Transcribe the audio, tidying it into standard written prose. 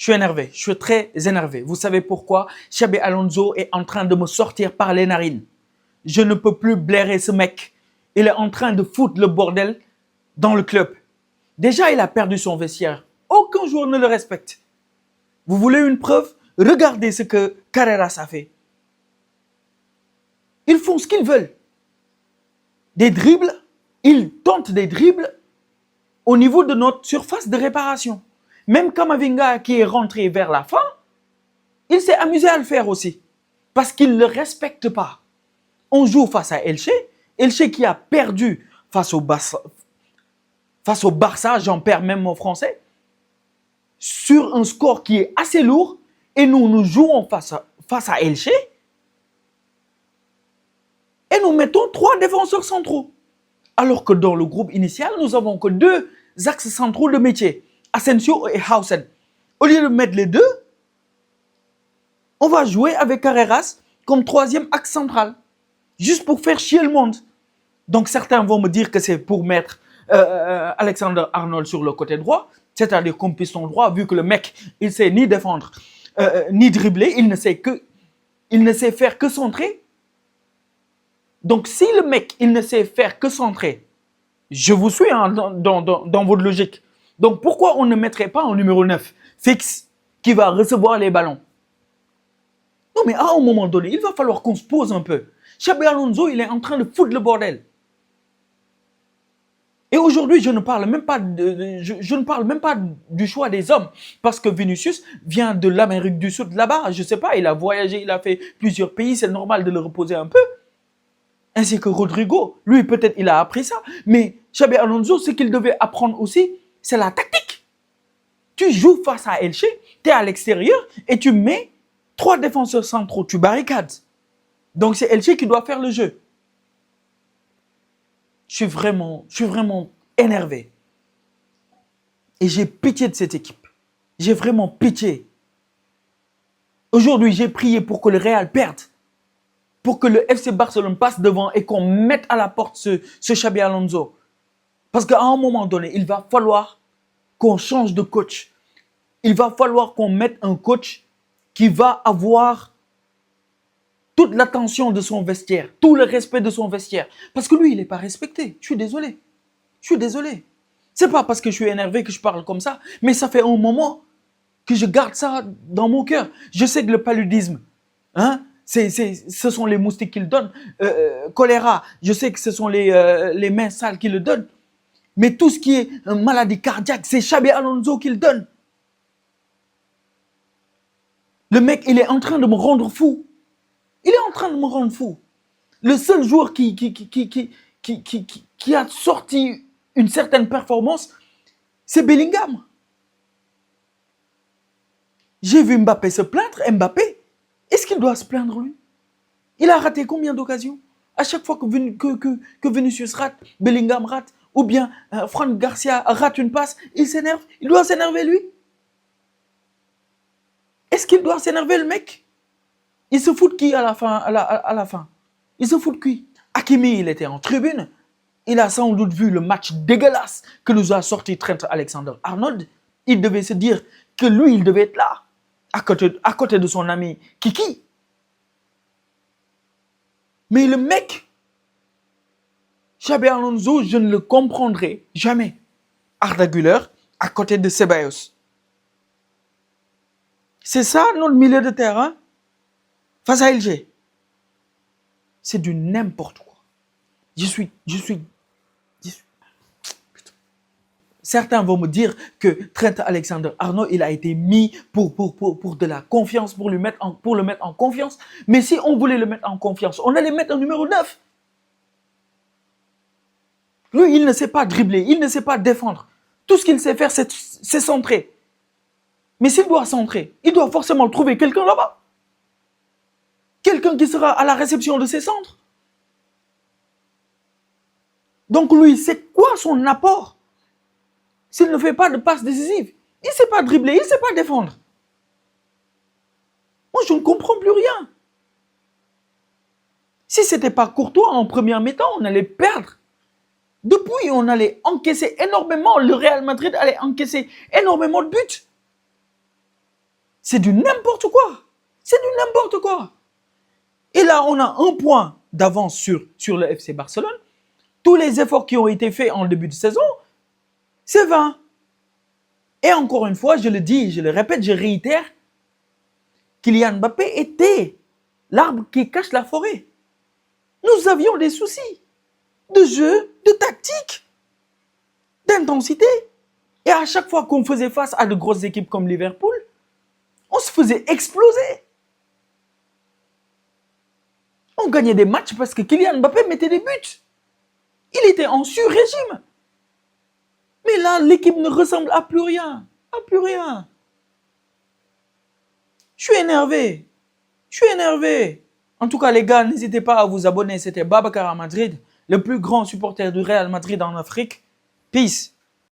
suis énervé, je suis très énervé. Vous savez pourquoi? Xabi Alonso est en train de me sortir par les narines. Je ne peux plus blairer ce mec. Il est en train de foutre le bordel dans le club. Déjà, il a perdu son vestiaire. Aucun joueur ne le respecte. Vous voulez une preuve? Regardez ce que Carreras a fait. Ils font ce qu'ils veulent. Des dribbles, ils tentent des dribbles au niveau de notre surface de réparation. Même Camavinga qui est rentré vers la fin, il s'est amusé à le faire aussi. Parce qu'il ne le respecte pas. On joue face à Elche. Elche qui a perdu face au Barça, j'en perds même mon français, sur un score qui est assez lourd. Et nous jouons face à Elche. Et nous mettons 3 défenseurs centraux. Alors que dans le groupe initial, nous n'avons que 2 axes centraux de métier. Asensio et Hausen. Au lieu de mettre les 2, on va jouer avec Carreras comme 3e axe central. Juste pour faire chier le monde. Donc certains vont me dire que c'est pour mettre Alexander-Arnold sur le côté droit. C'est-à-dire comme piston droit, vu que le mec, il ne sait ni défendre, ni dribbler. Il ne sait faire que centrer. Donc si le mec, il ne sait faire que centrer, je vous suis hein, dans votre logique. Donc pourquoi on ne mettrait pas un numéro 9 fixe qui va recevoir les ballons? Non mais à un moment donné, il va falloir qu'on se pose un peu. Xabi Alonso, il est en train de foutre le bordel. Et aujourd'hui, je ne parle même pas du choix des hommes. Parce que Vinicius vient de l'Amérique du Sud là-bas. Je ne sais pas, il a voyagé, il a fait plusieurs pays. C'est normal de le reposer un peu. Ainsi que Rodrigo. Lui, peut-être, il a appris ça. Mais Xabi Alonso, ce qu'il devait apprendre aussi, c'est la tactique. Tu joues face à Elche, tu es à l'extérieur et tu mets 3 défenseurs centraux. Tu barricades. Donc, c'est Elche qui doit faire le jeu. Je suis vraiment énervé. Et j'ai pitié de cette équipe. J'ai vraiment pitié. Aujourd'hui, j'ai prié pour que le Real perde. Pour que le FC Barcelone passe devant et qu'on mette à la porte ce Xabi Alonso. Parce qu'à un moment donné, il va falloir qu'on change de coach. Il va falloir qu'on mette un coach qui va avoir toute l'attention de son vestiaire, tout le respect de son vestiaire. Parce que lui, il n'est pas respecté. Je suis désolé. C'est pas parce que je suis énervé que je parle comme ça, mais ça fait un moment que je garde ça dans mon cœur. Je sais que le paludisme, ce sont les moustiques qui le donnent. Choléra, je sais que ce sont les mains sales qui le donnent. Mais tout ce qui est maladie cardiaque, c'est Xabi Alonso qui le donne. Le mec, il est en train de me rendre fou. Le seul joueur qui a sorti une certaine performance, c'est Bellingham. J'ai vu Mbappé se plaindre. Mbappé, est-ce qu'il doit se plaindre lui? Il a raté combien d'occasions? À chaque fois que Vinicius rate, Bellingham rate, ou bien Fran Garcia rate une passe, il s'énerve. Il doit s'énerver lui. Est-ce qu'il doit s'énerver le mec? Il se fout de qui à la fin? Il se fout de qui? Hakimi, il était en tribune. Il a sans doute vu le match dégueulasse que nous a sorti Trent Alexander-Arnold. Il devait se dire que lui, il devait être là, à côté de son ami Kiki. Mais le mec, Xabi Alonso, je ne le comprendrai jamais. Arda Güler à côté de Ceballos. C'est ça notre milieu de terrain face à LG. C'est du n'importe quoi. Je suis. Certains vont me dire que Trent Alexander-Arnold, il a été mis pour de la confiance, pour le mettre en confiance. Mais si on voulait le mettre en confiance, on allait mettre un numéro 9. Lui, il ne sait pas dribbler, il ne sait pas défendre. Tout ce qu'il sait faire, c'est centrer. Mais s'il doit centrer, il doit forcément trouver quelqu'un là-bas. Quelqu'un qui sera à la réception de ses centres. Donc lui, c'est quoi son apport? S'il ne fait pas de passe décisive, il ne sait pas dribbler, il ne sait pas défendre. Moi, je ne comprends plus rien. Si ce n'était pas Courtois en première mi-temps, on allait perdre. Depuis, on allait encaisser énormément. Le Real Madrid allait encaisser énormément de buts. C'est du n'importe quoi. C'est du n'importe quoi. Et là, on a un point d'avance sur le FC Barcelone. Tous les efforts qui ont été faits en début de saison, c'est vain. Et encore une fois, je le dis, je le répète, je réitère, Kylian Mbappé était l'arbre qui cache la forêt. Nous avions des soucis de jeu, de tactique, d'intensité. Et à chaque fois qu'on faisait face à de grosses équipes comme Liverpool, on se faisait exploser. On gagnait des matchs parce que Kylian Mbappé mettait des buts. Il était en sur-régime. Mais là, l'équipe ne ressemble à plus rien. À plus rien. Je suis énervé. Je suis énervé. En tout cas, les gars, n'hésitez pas à vous abonner. C'était Babacar à Madrid, le plus grand supporter du Real Madrid en Afrique. Peace.